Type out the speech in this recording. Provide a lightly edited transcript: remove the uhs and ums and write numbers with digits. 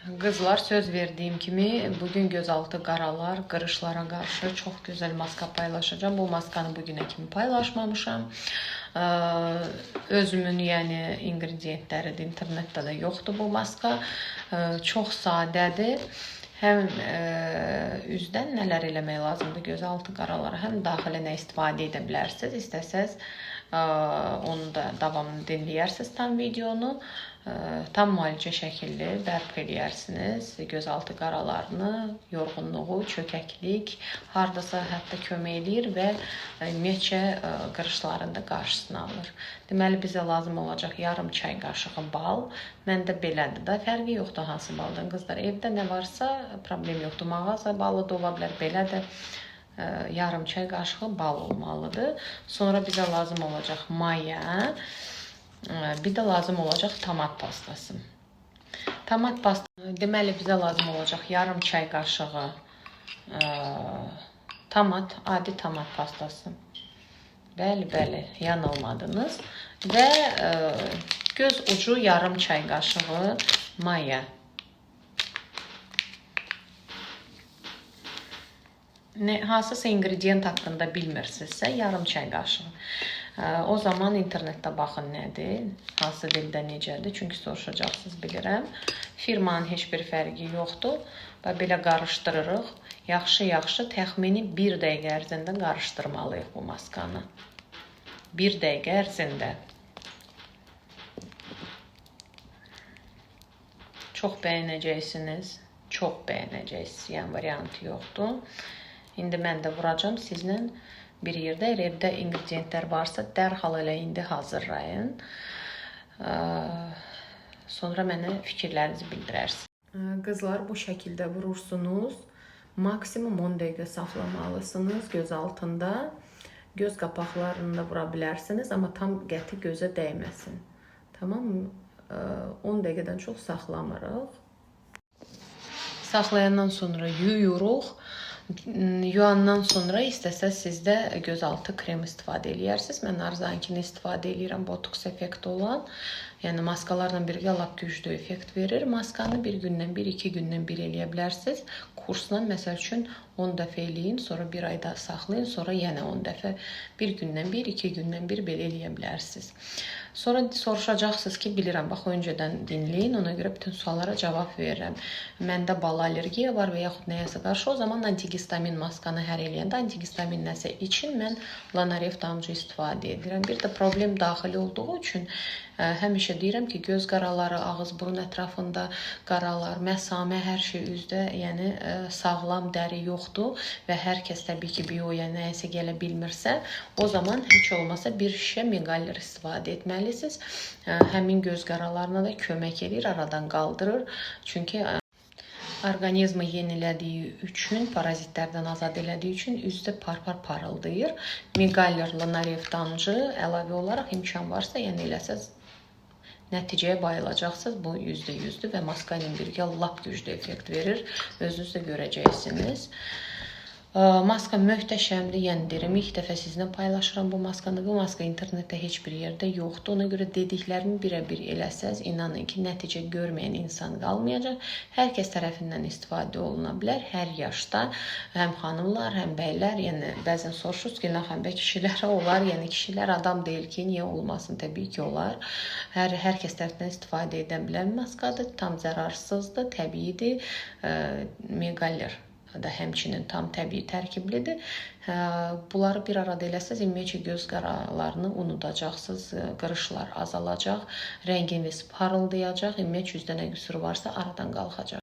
Qızlar, söz verdiyim kimi bugün gözaltı qaralar, qırışlara qarşı çox gözəl maska paylaşacağım. Bu maskanı bugünə kimi paylaşmamışam. Özümün ingrediyentləri də internetdə də yoxdur bu maska. Çox sadədir. Həm üzdən nələr eləmək lazımdır gözaltı qaralara, həm daxilinə istifadə edə bilərsiniz. İstəsəz onu da davamını dinləyərsiniz tam videonu. Tam müalicə şəkilli bərpa edərsiniz. Gözaltı qaralarını, yorğunluğu, çökəklik, hardasa hətta kömək edir və ümumiyyətcə qırışların da qarşısını alır. Deməli, bizə lazım olacaq yarım çay qaşığı bal. Məndə belədir də, fərqi yoxdur hansı baldan. Qızlar, evdə nə varsa problem yoxdur. Mağaza balı da ola bilər, belə də yarım çay qaşığı bal olmalıdır. Sonra bizə lazım olacaq maya. Bir də lazım olacaq tomat pastası. Tomat pastası, deməli bizə lazım olacaq yarım çay qaşığı tomat, adi tomat pastası. Bəli, yanılmadınız. Və göz ucu yarım çay qaşığı maya. Hansısa ingredient haqqında bilmirsinizsə yarım çay qaşığı. O zaman internetdə baxın nədir, hansı dildə necədir, çünki soruşacaqsınız bilirəm. Firmanın heç bir fərqi yoxdur və belə qarışdırırıq. Yaxşı təxmini 1 dəqiqə ərzində qarışdırmalıyıq bu maskanı. 1 dəqiqə ərzində. Çox bəyənəcəksiniz, yəni variantı yoxdur. İndi mən də vuracam sizlə bir yerdə. Evdə ingrediyentlər varsa dərhal elə indi hazırlayın. Sonra mənə fikirlərinizi bildirərsiniz. Qızlar, bu şəkildə vurursunuz. Maksimum 10 dəqiqə saxlamalısınız göz altında. Göz qapaqlarını vura bilərsiniz, amma tam qəti gözə dəyməsin. Tamam mı? 10 dəqiqədən çox saxlamırıq. Saxlayandan sonra yuyuruq. Yuyandan sonra istəsəz sizdə gözaltı krem istifadə edərsiniz. Mən Arzakini istifadə edirəm, botoks effekti olan. Yəni maskalarla birgə lap güclü effekt verir. Maskanı bir gündən bir, 2 gündən bir eləyə bilərsiniz. Kursla məsəl üçün 10 dəfə eləyin, sonra bir ayda saxlayın, sonra yenə 10 dəfə bir gündən bir, 2 gündən bir belə eləyə bilərsiniz. Sonra soruşacaqsınız ki, bilirəm, bax, öncədən dinləyin, ona görə bütün suallara cavab verirəm. Məndə bal allergiya var və yaxud nəyəsə qarşı, o zaman antihistamin maskanı hər eləyəndə antihistamin nəsə için mən Lanaref damcı istifadə edirəm. Bir də problem daxili olduğu üçün həmişə deyirəm ki, göz qaraları, ağız burun ətrafında qaralar, məsamə, hər şey üzdə, yəni sağlam dəri yoxdur və hər kəs təbii ki, bioya nəyəsə gələ bilmirsə, o zaman heç olmasa bir şişə Megaller istifadə etməlisiniz. Həmin göz qaralarına da kömək edir, aradan qaldırır. Çünki orqanizmi yenilədiyi üçün, parazitlərdən azad elədiyi üçün üzdə par-par parıldayır. Megaller, Lanaref damcı əlavə olaraq imkan varsa, yəni eləsəz, nəticəyə bayılacaqsınız. Bu %100-dür və maska ilə birgə lap güclü effekt verir. Özünüz də görəcəksiniz. Maska möhtəşəmdir, yəni deyirəm, ilk dəfə sizinlə paylaşıram bu maskanı. Bu maska internetdə heç bir yerdə yoxdur. Ona görə dediklərimi birə-bir eləsəz, inanın ki, nəticə görməyən insan qalmayacaq. Hər kəs tərəfindən istifadə oluna bilər, hər yaşda, həm xanımlar, həm bəylər. Yəni bəzən soruşursunuz ki, nəxənbə kişilərə olar, yəni kişilər adam deyil ki, niyə olmasın, təbii ki, olar. Hər kəs tərəfindən istifadə edə bilən maskadır, tam zərarsızdır, təbiidir. Megaller da həmçinin tam təbii tərkiblidir. Bunları bir arada eləsəz, ümumiyyətcə göz qaralarını unudacaqsınız, qırışlar azalacaq, rənginiz parıldayacaq, ümumiyyətcə üzdə nə qüsuru varsa aradan qalxacaq.